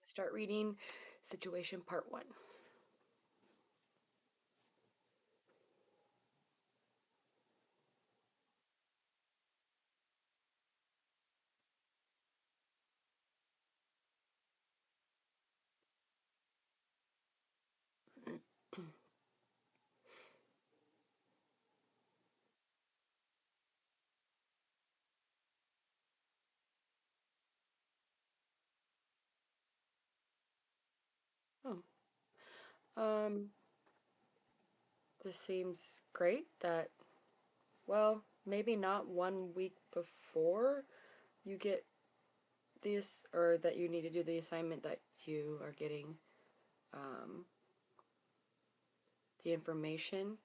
Start reading Situation Part 1. Oh, um, this seems great that, well, maybe not 1 week before you get this, or that you need to do the assignment, that you are getting um, the information.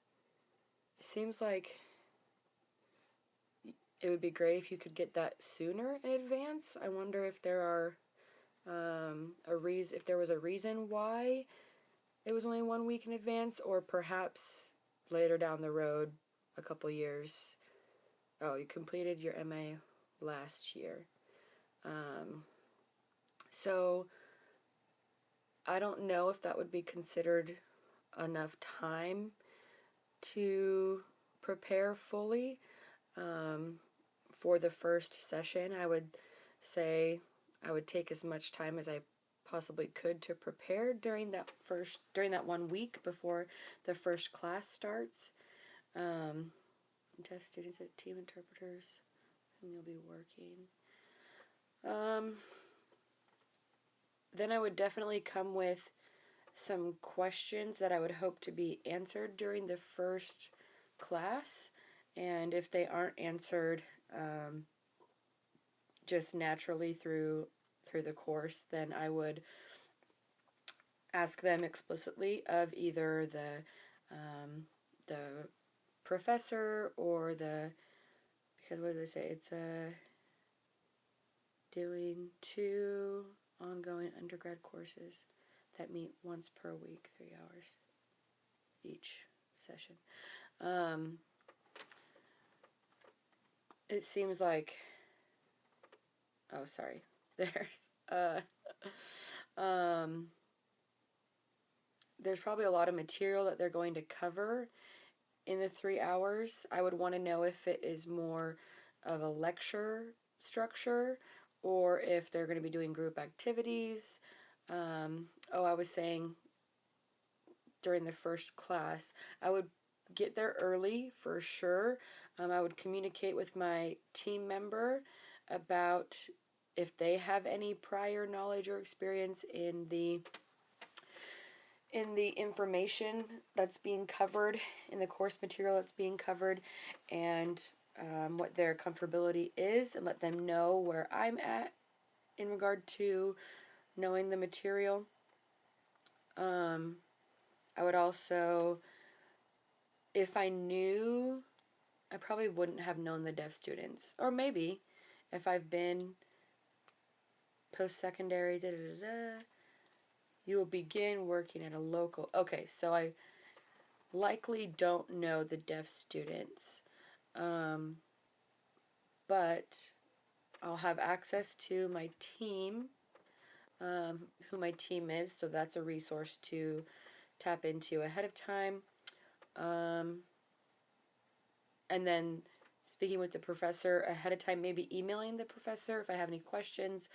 It seems like it would be great if you could get that sooner in advance. I wonder if there are if there was a reason why it was only 1 week in advance, or perhaps later down the road, a couple years. Oh, you completed your MA last year. Um, so I don't know if that would be considered enough time to prepare fully. For the first session, I would say I would take as much time as I possibly could to prepare during that 1 week before the first class starts. Deaf students and team interpreters whom you'll be working. Um, then I would definitely come with some questions that I would hope to be answered during the first class. And if they aren't answered just naturally through the course, then I would ask them explicitly of either the professor or because what do they say? It's doing 2 ongoing undergrad courses that meet once per week, 3 hours each session. It seems like, oh, sorry, um, there's probably a lot of material that they're going to cover in the 3 hours. I would want to know if it is more of a lecture structure or if they're going to be doing group activities. I was saying during the first class, I would get there early for sure. I would communicate with my team member about if they have any prior knowledge or experience in the information that's being covered, in the course material that's being covered, and what their comfortability is, and let them know where I'm at in regard to knowing the material. I would also, if I knew, I probably wouldn't have known the deaf students, or maybe if I've been post-secondary, you will begin working at a local. Okay, so I likely don't know the deaf students, but I'll have access to my team, who my team is, so that's a resource to tap into ahead of time. And then speaking with the professor ahead of time, maybe emailing the professor if I have any questions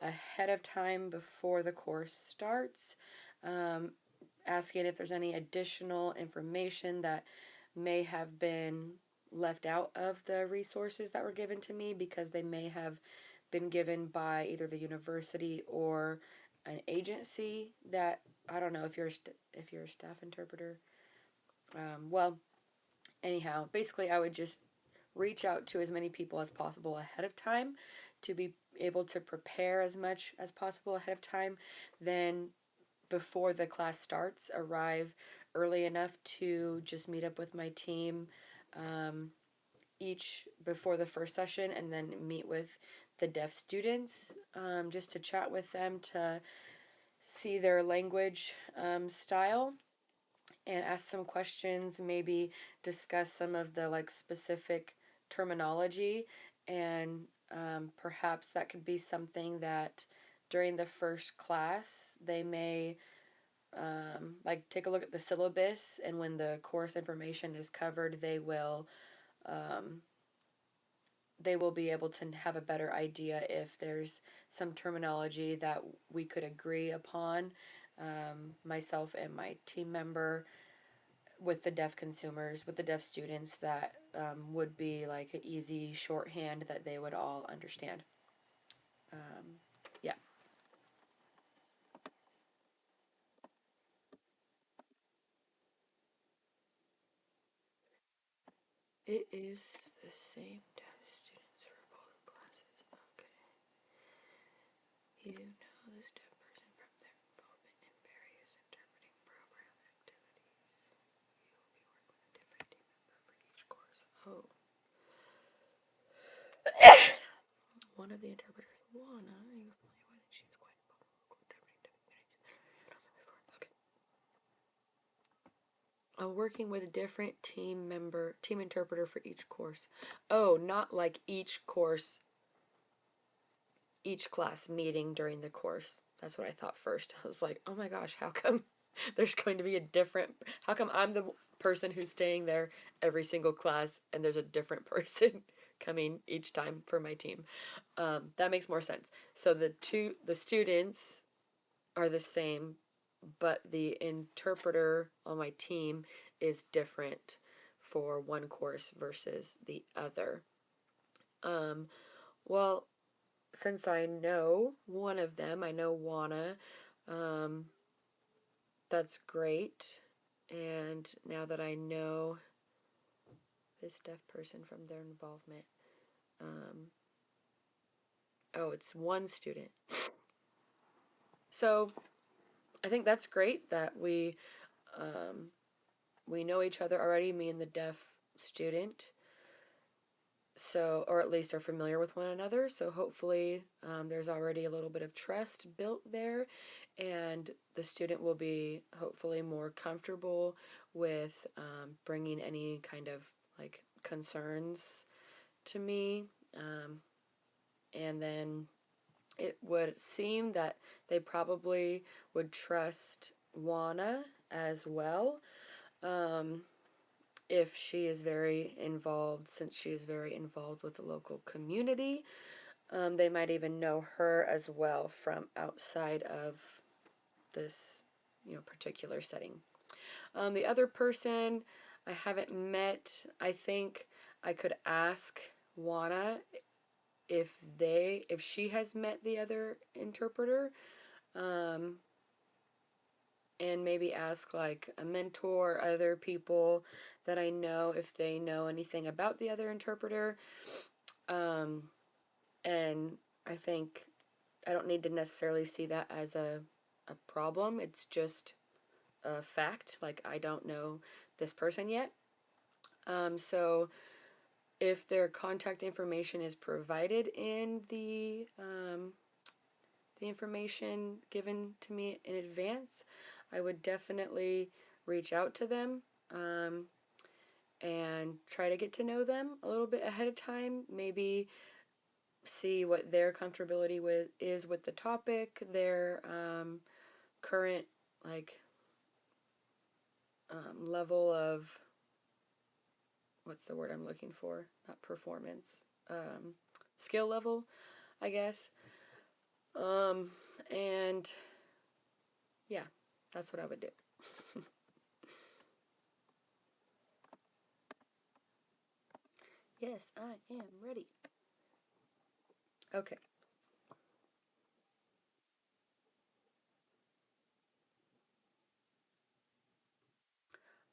ahead of time before the course starts, asking if there's any additional information that may have been left out of the resources that were given to me because they may have been given by either the university or an agency that, I don't know if if you're a staff interpreter. Well, anyhow, basically I would just reach out to as many people as possible ahead of time to be able to prepare as much as possible ahead of time. Then before the class starts, arrive early enough to just meet up with my team each before the first session, and then meet with the deaf students, just to chat with them, to see their language style, and ask some questions, maybe discuss some of the like specific terminology, and perhaps that could be something that during the first class, they may like take a look at the syllabus, and when the course information is covered, um, they will be able to have a better idea if there's some terminology that we could agree upon, myself and my team member, with the deaf consumers, with the deaf students, that would be like an easy shorthand that they would all understand. Yeah. It is the same deaf students for both classes. Okay. You know this deaf person from their involvement in various interpreting program activities. You will be working with a different team member for each course. Oh. One of the interpreters, Juana, are you familiar with? She is quite vocal interpreting different. Okay. Working with a different team interpreter for each course. Oh, not like each course, each class meeting during the course. That's what I thought first. I was like, oh my gosh, how come there's going to be a different, how come I'm the person who's staying there every single class and there's a different person coming each time for my team? That makes more sense. So the students are the same, but the interpreter on my team is different for one course versus the other. Um, well, since I know one of them, I know Juana, um, that's great. And now that I know this deaf person from their involvement, um, oh, it's one student. So I think that's great that um, we know each other already, me and the deaf student. So, or at least are familiar with one another. So hopefully, there's already a little bit of trust built there, and the student will be hopefully more comfortable with bringing any kind of like concerns to me. And then it would seem that they probably would trust Juana as well. Um, if she is very involved, since she is very involved with the local community. They might even know her as well from outside of this, particular setting. The other person I haven't met, I think I could ask Juana if she has met the other interpreter, um, and maybe ask like a mentor or other people that I know if they know anything about the other interpreter. Um, and I think I don't need to necessarily see that as a problem. It's just a fact. Like, I don't know this person yet. So if their contact information is provided in the information given to me in advance, I would definitely reach out to them, and try to get to know them a little bit ahead of time. Maybe see what their comfortability with the topic, their current like level of, what's the word I'm looking for? Not performance, skill level, I guess. And yeah, that's what I would do. Yes, I am ready. Okay.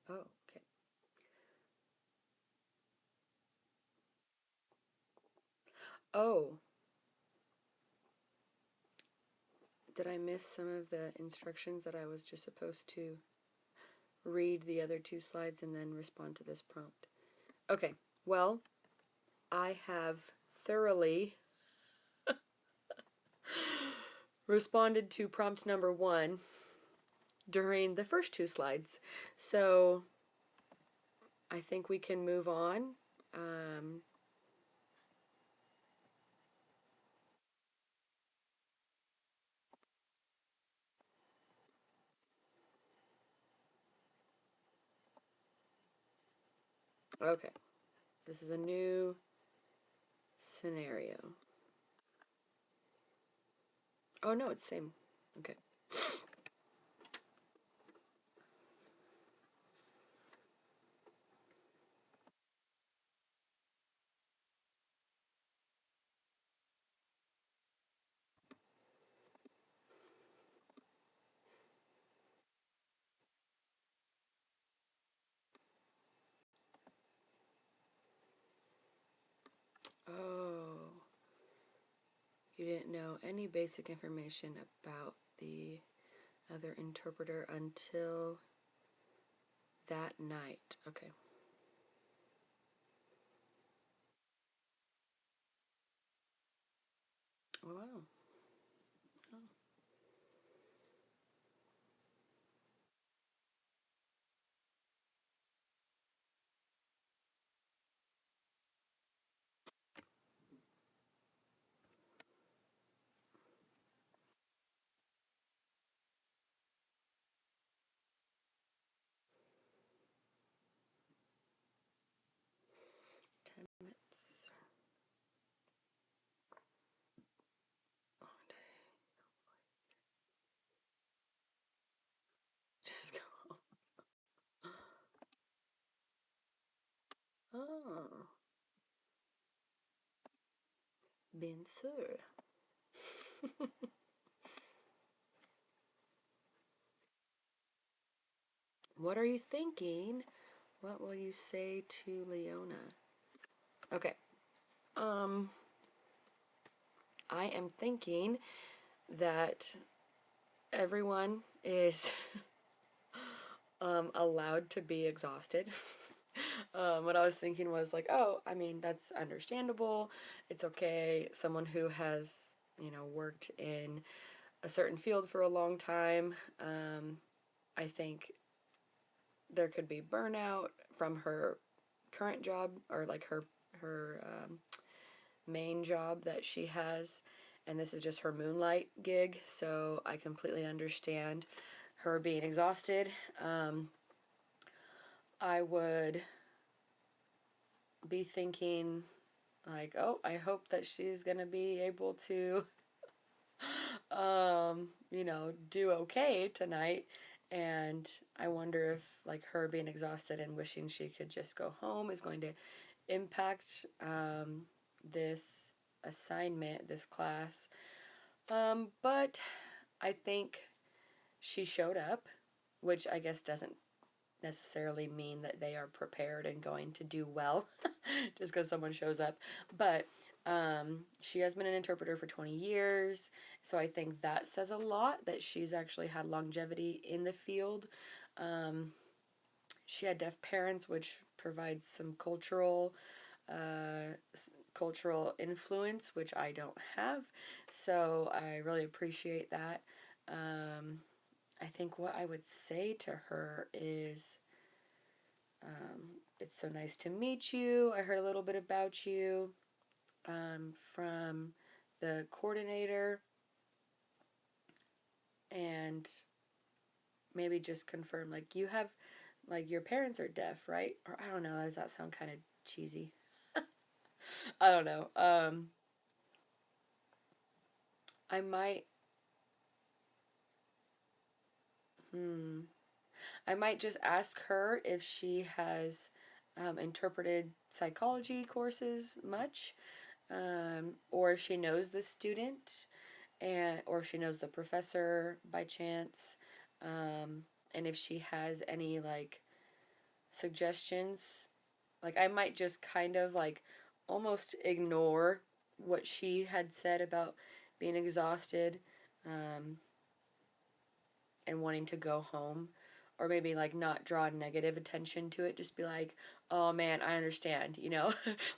Oh, okay. Oh, did I miss some of the instructions that I was just supposed to read the other two slides and then respond to this prompt? Okay. Well, I have thoroughly responded to prompt number one during the first two slides. So I think we can move on. Um, Okay. This is a new scenario. Oh no, it's same. Okay. Oh, you didn't know any basic information about the other interpreter until that night. Okay. Oh, wow. Oh. 10 minutes. Long day. Just go home. Oh, bien sûr. What are you thinking? What will you say to Leona? Okay. Um, I am thinking that everyone is allowed to be exhausted. What I was thinking was like, oh, I mean, that's understandable. It's okay. Someone who has, worked in a certain field for a long time, I think there could be burnout from her current job or like her main job that she has, and this is just her moonlight gig. So I completely understand her being exhausted. I would be thinking like, oh, I hope that she's gonna be able to, do okay tonight. And I wonder if like her being exhausted and wishing she could just go home is going to impact this assignment, this class. But I think she showed up, which I guess doesn't necessarily mean that they are prepared and going to do well just because someone shows up. But she has been an interpreter for 20 years, so I think that says a lot that she's actually had longevity in the field. Um, she had deaf parents, which provides some uh, cultural influence, which I don't have. So I really appreciate that. Um, I think what I would say to her is, it's so nice to meet you. I heard a little bit about you from the coordinator, and maybe just confirm like you have, like, your parents are deaf, right? Or I don't know, does that sound kind of cheesy? I don't know. I might, hmm, I might just ask her if she has interpreted psychology courses much, or if she knows the student, and or if she knows the professor by chance, um, and if she has any like suggestions. Like I might just kind of like almost ignore what she had said about being exhausted, um, and wanting to go home, or maybe like not draw negative attention to it. Just be like, oh man, I understand,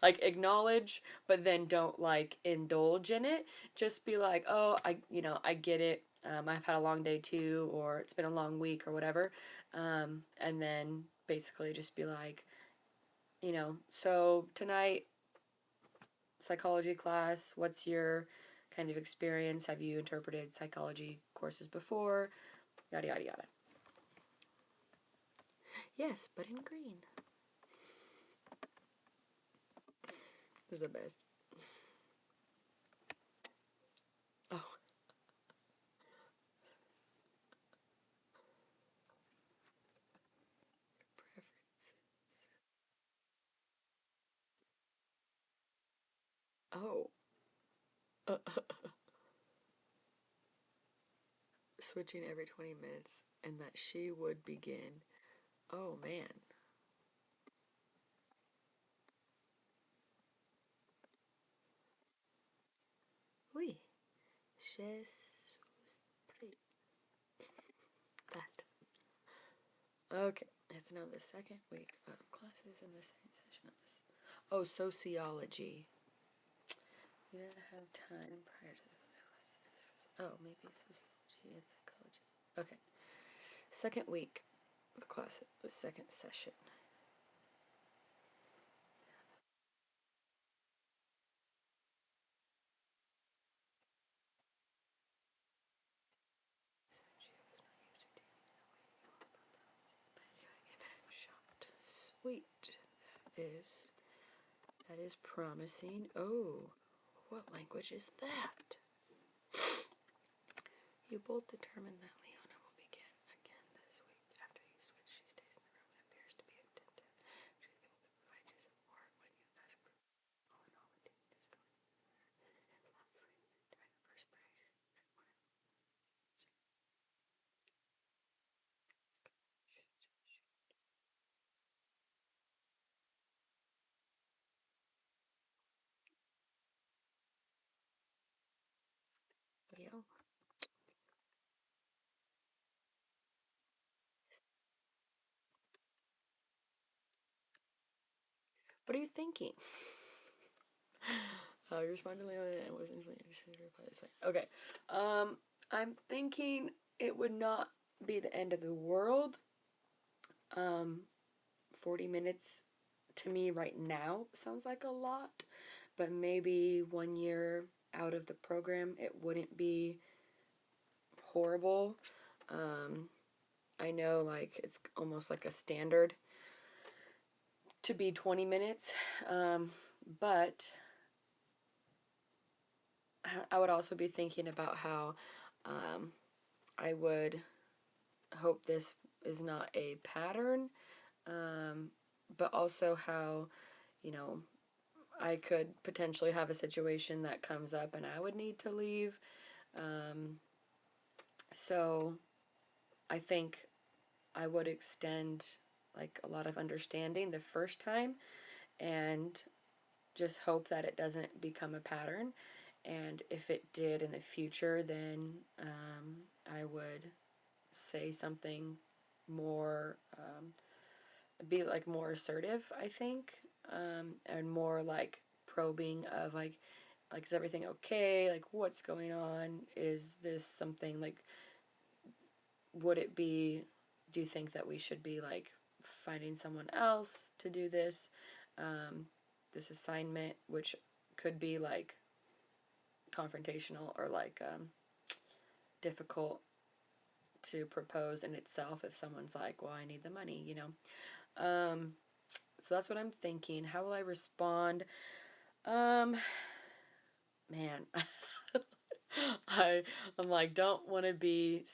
like acknowledge, but then don't like indulge in it. Just be like, oh, I get it. I've had a long day too, or it's been a long week, or whatever. And then basically just be like, so tonight, psychology class, what's your kind of experience? Have you interpreted psychology courses before? Yada, yada, yada. Yes, but in green. This is the best. Oh, preferences. Oh. Switching every 20 minutes and that she would begin. Oh man. Oui. Je suis that. Okay. It's now the second week of classes in the second session of this. Oh, sociology. We didn't have time prior to the class. Oh, maybe sociology and psychology. Okay. Second week of the class, the second session. Sweet. That is promising. Oh, what language is that? You both determined that Leona will begin again this week. After you switch, she stays in the room and appears to be attentive. She will provide you support when you ask for all in all the team is going during the first break. Yeah. What are you thinking? You responded to Leona and was instantly interested to reply this way. Okay. I'm thinking it would not be the end of the world. 40 minutes to me right now sounds like a lot, but maybe 1 year out of the program, it wouldn't be horrible. Um, I know, like, it's almost like a standard to be 20 minutes, but I would also be thinking about how I would hope this is not a pattern, but also how, you know, I could potentially have a situation that comes up and I would need to leave. Um, so I think I would extend like a lot of understanding the first time and just hope that it doesn't become a pattern. And if it did in the future, then I would say something more, be like more assertive, I think, and more like probing of like is everything okay? Like what's going on? Is this something like would it be do you think that we should be like finding someone else to do this assignment which could be like confrontational or like difficult to propose in itself if someone's like, well, I need the money, you know. So that's what I'm thinking. How will I respond? Um, man, I I'm like don't want to be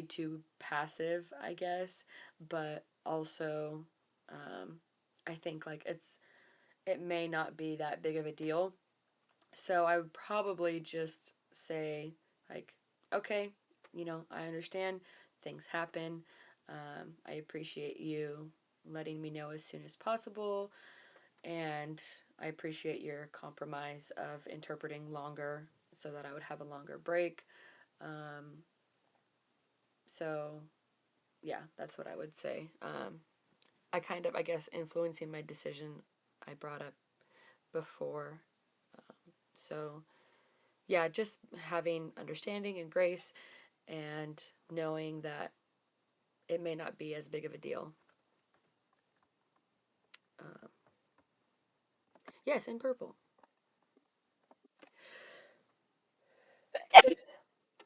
too passive, I guess, but also I think like it may not be that big of a deal. So I would probably just say like, okay, you know, I understand things happen. I appreciate you letting me know as soon as possible. And I appreciate your compromise of interpreting longer so that I would have a longer break. Um, so, yeah, that's what I would say. I kind of, I guess, influencing my decision I brought up before. So, yeah, just having understanding and grace and knowing that it may not be as big of a deal. Uh, yes, in purple.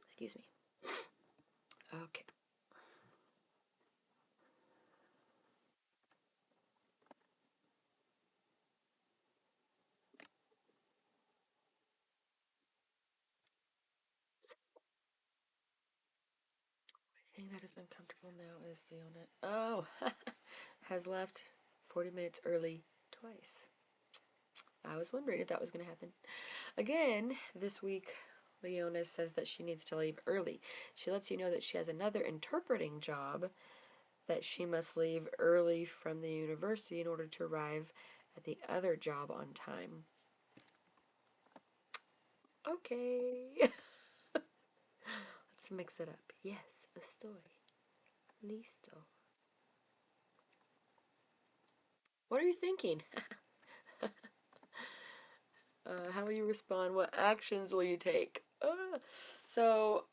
Excuse me. Okay. thing that is uncomfortable now is Leona. Oh, has left 40 minutes early twice. I was wondering if that was going to happen. Again, this week, Leona says that she needs to leave early. She lets you know that she has another interpreting job, that she must leave early from the university in order to arrive at the other job on time. Okay. Let's mix it up. Yes, estoy listo. What are you thinking? How will you respond? What actions will you take? So,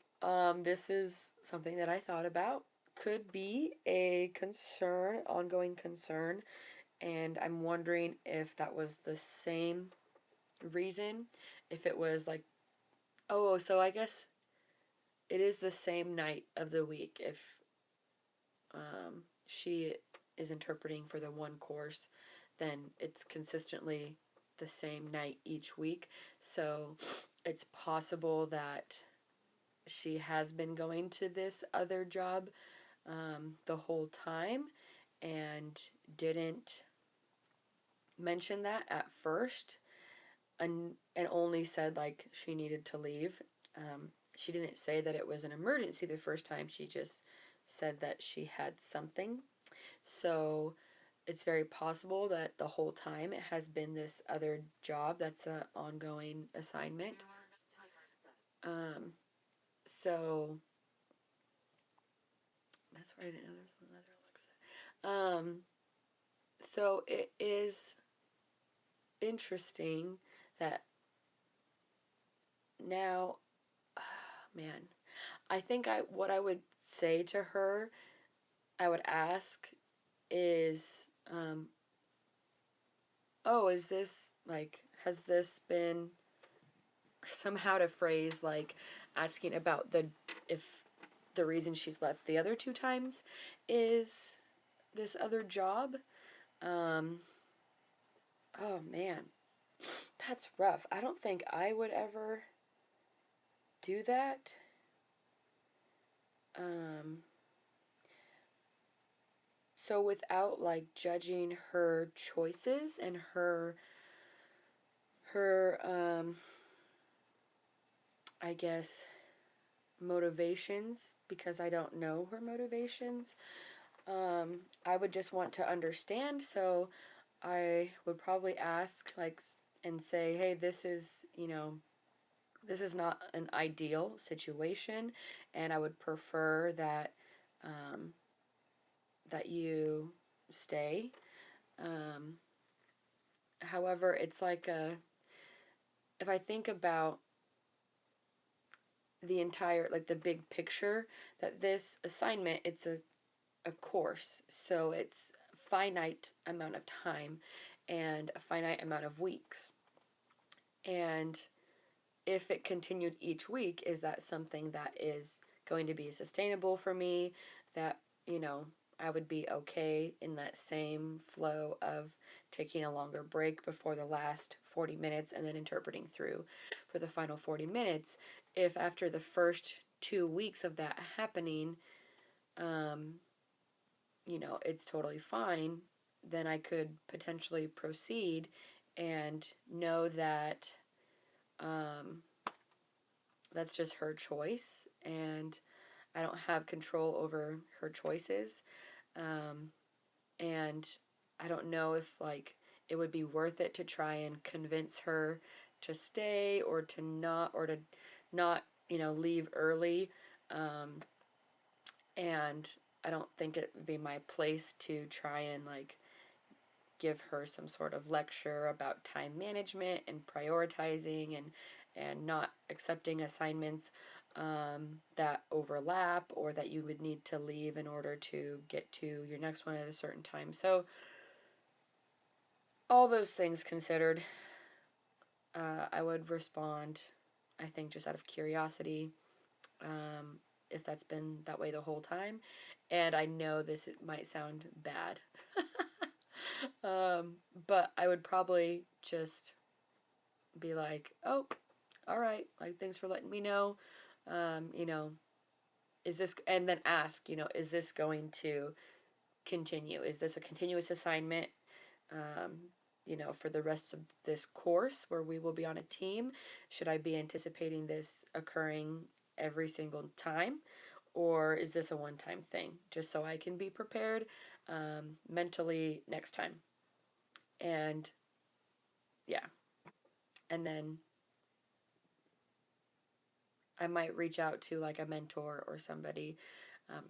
this is something that I thought about. Could be a concern, ongoing concern, and I'm wondering if that was the same reason. If it was like, oh, so I guess it is the same night of the week. If she is interpreting for the one course, then it's consistently the same night each week. So it's possible that she has been going to this other job the whole time and didn't mention that at first, and only said like she needed to leave. She didn't say that it was an emergency the first time. She just said that she had something. So it's very possible that the whole time it has been this other job that's an ongoing assignment. Um, so that's where I didn't know there was another Alexa. So it is interesting that now, man, I think what I would say to her, I would ask is, oh, is this like, has this been somehow to phrase like asking about the, if the reason she's left the other two times is this other job. Um, oh man, that's rough. I don't think I would ever do that. Um, so without like judging her choices and her I guess motivations, because I don't know her motivations. I would just want to understand, so I would probably ask like and say, "Hey, this is, this is not an ideal situation, and I would prefer that um, that you stay." Um, however, it's like if I think about the entire, like the big picture, that this assignment, it's a course, so it's finite amount of time and a finite amount of weeks. And if it continued each week, is that something that is going to be sustainable for me? That, I would be okay in that same flow of taking a longer break before the last 40 minutes and then interpreting through for the final 40 minutes. If after the first 2 weeks of that happening, um, it's totally fine, then I could potentially proceed and know that um, that's just her choice, and I don't have control over her choices. Um, and I don't know if like it would be worth it to try and convince her to stay or to not, leave early. Um, and I don't think it would be my place to try and like give her some sort of lecture about time management and prioritizing and not accepting assignments that overlap or that you would need to leave in order to get to your next one at a certain time. So all those things considered, I would respond, I think, just out of curiosity, um, if that's been that way the whole time. And I know this might sound bad, but I would probably just be like, oh, all right, like, thanks for letting me know. Um, you know, is this, and then ask, is this going to continue? Is this a continuous assignment, um, for the rest of this course where we will be on a team? Should I be anticipating this occurring every single time? Or is this a one time thing? Just so I can be prepared mentally next time. And yeah. And then I might reach out to like a mentor or somebody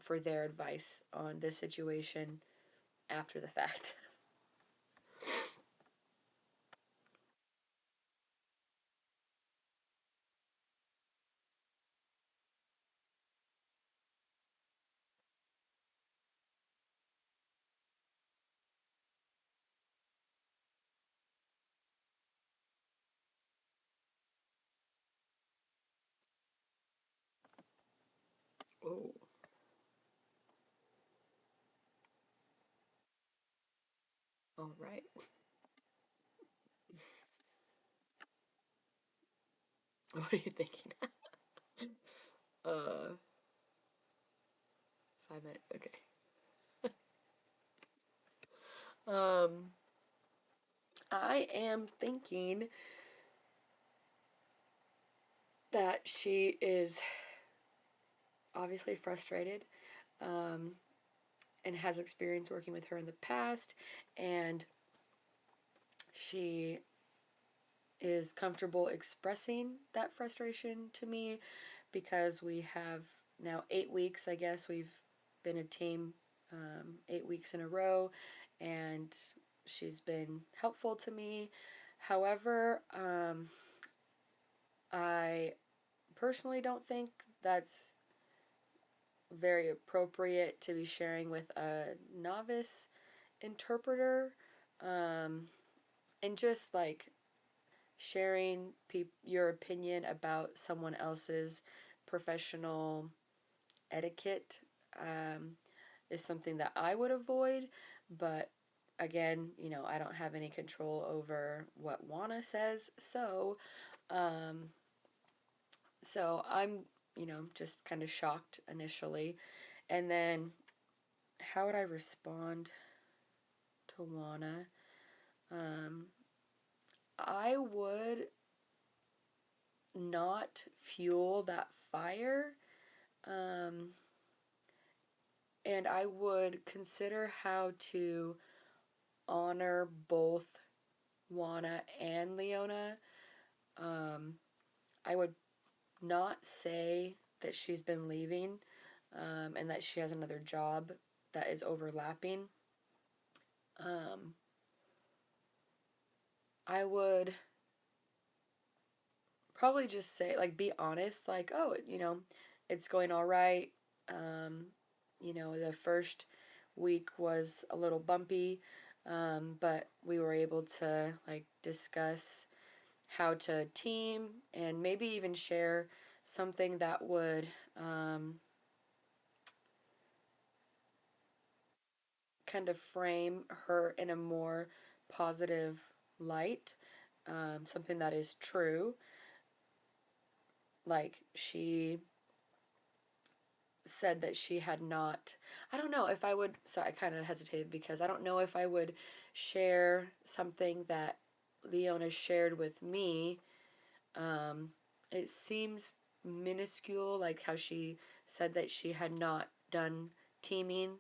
for their advice on this situation after the fact. Oh, all right. What are you thinking? uh, 5 minutes. Okay. Um, I am thinking that she is obviously frustrated, um, and has experience working with her in the past, and she is comfortable expressing that frustration to me because we have now 8 weeks, I guess, we've been a team 8 weeks in a row, and she's been helpful to me. However, I personally don't think that's very appropriate to be sharing with a novice interpreter, um, and just like sharing your opinion about someone else's professional etiquette um, is something that I would avoid. But again, I don't have any control over what Juana says. Um, so I'm, just kind of shocked initially. And then how would I respond to Juana? Um, I would not fuel that fire. Um, and I would consider how to honor both Juana and Leona. Um, I would not say that she's been leaving, and that she has another job that is overlapping. Um, I would probably just say, like, be honest, like, oh, it's going all right. Um, the first week was a little bumpy, but we were able to, like, discuss how to team and maybe even share something that would kind of frame her in a more positive light, something that is true. Like, she said that she had not, I don't know if I would, so I kind of hesitated because I don't know if I would share something that Leona shared with me. um, it seems minuscule, like how she said that she had not done teaming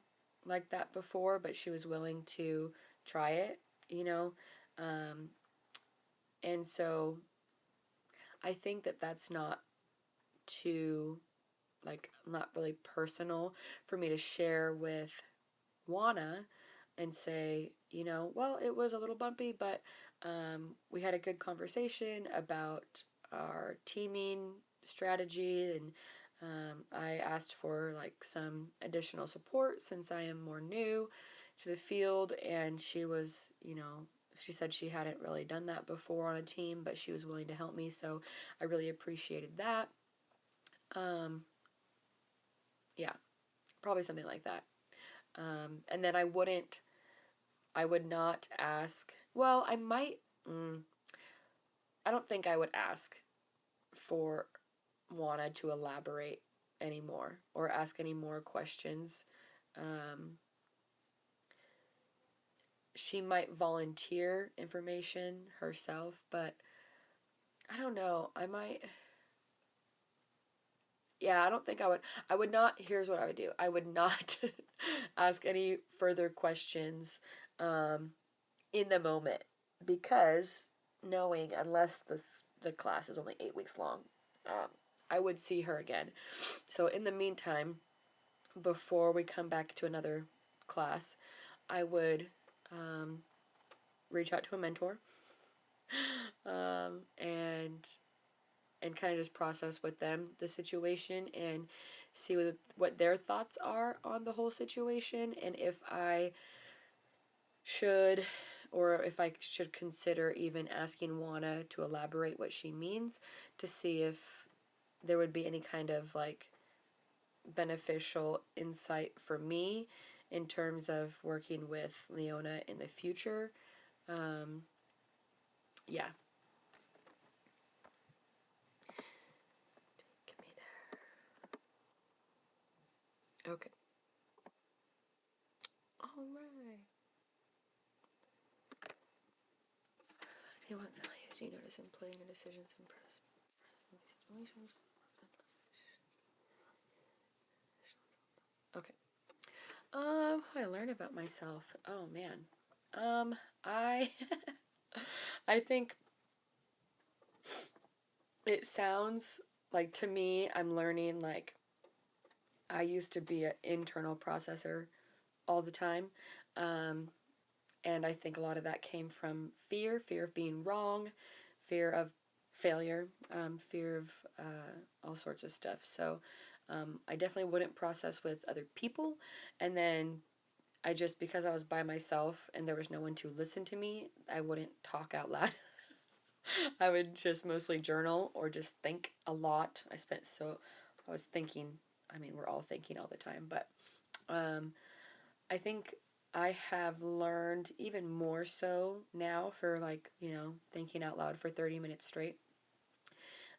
like that before, but she was willing to try it, you know um, and so I think that that's not too, like, not really personal for me to share with Juana and say, well, it was a little bumpy, but we had a good conversation about our teaming strategy, and I asked for like some additional support since I am more new to the field, and she said she hadn't really done that before on a team, but she was willing to help me, so I really appreciated that. Um, yeah, probably something like that. And then I would not ask. Well, I might. I don't think I would ask for Juana to elaborate anymore or ask any more questions. She might volunteer information herself, but I don't know. I might. Yeah, I don't think I would. I would not. Here's what I would do. I would not ask any further questions in the moment, because knowing, unless the class is only 8 weeks long, um, I would see her again. So in the meantime, before we come back to another class, I would reach out to a mentor, and kind of just process with them the situation and see what their thoughts are on the whole situation, and if I should, or if I should consider even asking Juana to elaborate what she means, to see if there would be any kind of like beneficial insight for me in terms of working with Leona in the future. Yeah. Get me there. Okay. All right. Okay, what values do you notice in playing your decisions in situations? Okay. I learned about myself. Oh man. I I think it sounds like, to me, I'm learning, like, I used to be an internal processor all the time. Um, and I think a lot of that came from fear of being wrong, fear of failure, fear of all sorts of stuff. So I definitely wouldn't process with other people. And then because I was by myself and there was no one to listen to me, I wouldn't talk out loud. I would just mostly journal or just think a lot. I was thinking, I mean, we're all thinking all the time, but I think I have learned even more so now, for like, thinking out loud for 30 minutes straight,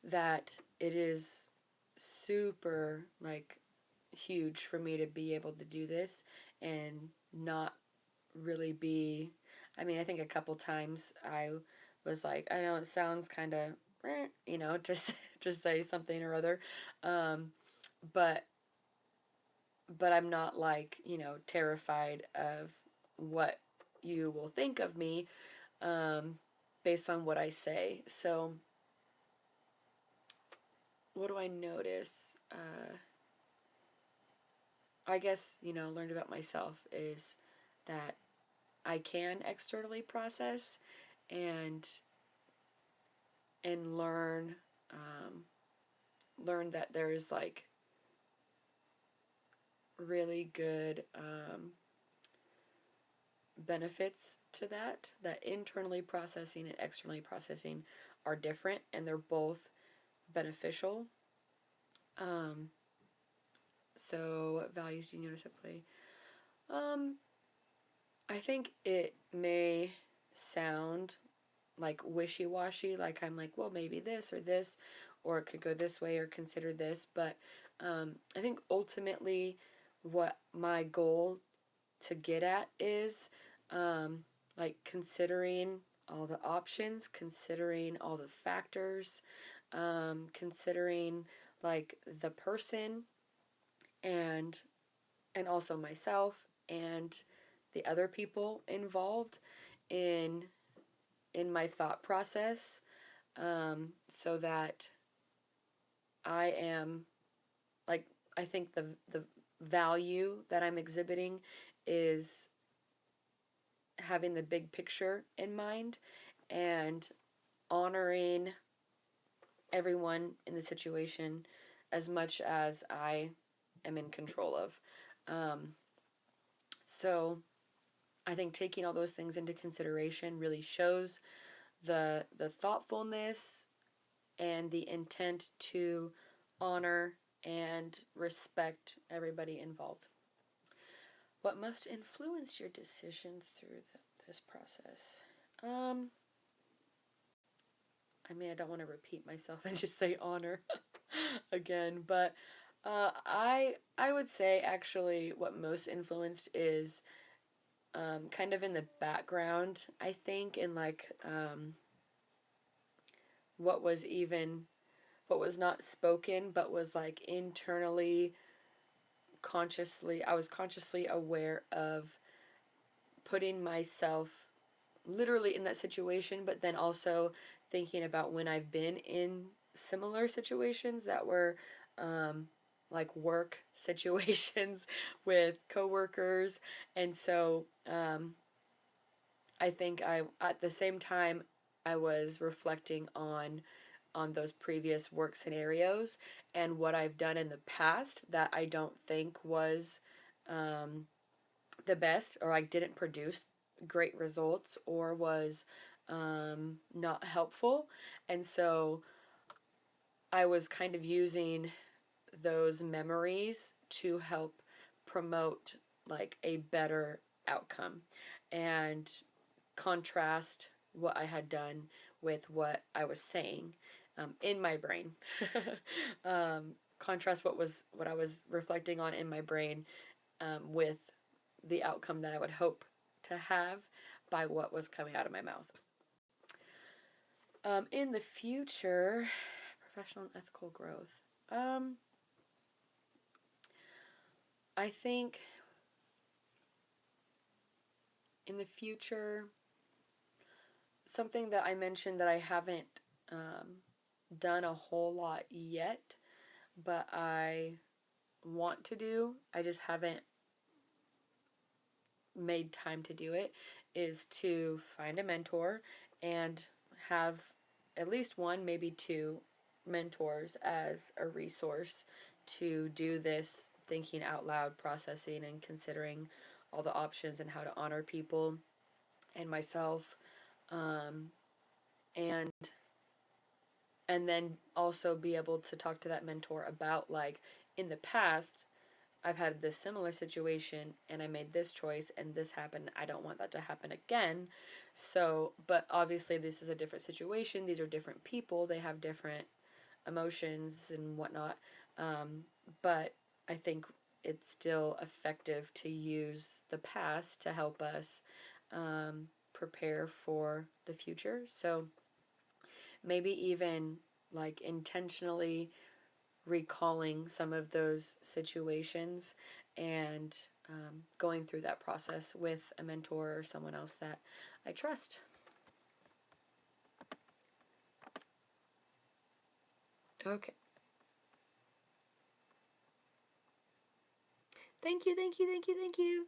that it is super like huge for me to be able to do this and not really be. I mean, I think a couple times I was like, I know it sounds kind of, just just say something or other, um, but I'm not like, terrified of what you will think of me, um, based on what I say. So what do I notice? I guess, learned about myself is that I can externally process and learn, that there's like really good benefits to that internally processing and externally processing are different, and they're both beneficial. Um, so what values do you notice at play? Um, I think it may sound like wishy-washy, like I'm like, well, maybe this or this, or it could go this way, or consider this, but I think ultimately what my goal to get at is, like, considering all the options, considering all the factors, considering like the person, and also myself and the other people involved in my thought process, so that I am like, I think the value that I'm exhibiting is having the big picture in mind and honoring everyone in the situation as much as I am in control of. Um, so I think taking all those things into consideration really shows the thoughtfulness and the intent to honor and respect everybody involved. What most influenced your decisions through this process? I mean, I don't want to repeat myself and just say honor again, but I would say actually what most influenced is kind of in the background. I think in like what was even what was not spoken but was like internally consciously I was consciously aware of putting myself literally in that situation, but then also thinking about when I've been in similar situations that were like work situations with coworkers. And so I think I at the same time I was reflecting on those previous work scenarios and what I've done in the past that I don't think was um, the best, or I didn't produce great results, or was not helpful. And so I was kind of using those memories to help promote like a better outcome and contrast what I had done with what I was saying in my brain. Contrast what I was reflecting on in my brain with the outcome that I would hope to have by what was coming out of my mouth. In the future, professional and ethical growth. Um, I think in the future, something that I mentioned that I haven't done a whole lot yet, but I want to do, I just haven't made time to do it, is to find a mentor and have at least one, maybe two mentors as a resource to do this thinking out loud processing and considering all the options and how to honor people and myself, um, and then also be able to talk to that mentor about like in the past I've had this similar situation and I made this choice and this happened. I don't want that to happen again. So, but obviously, this is a different situation. These are different people. They have different emotions and whatnot. Um, but I think it's still effective to use the past to help us prepare for the future. So, maybe even like intentionally recalling some of those situations and going through that process with a mentor or someone else that I trust. Okay. Thank you, thank you, thank you, thank you.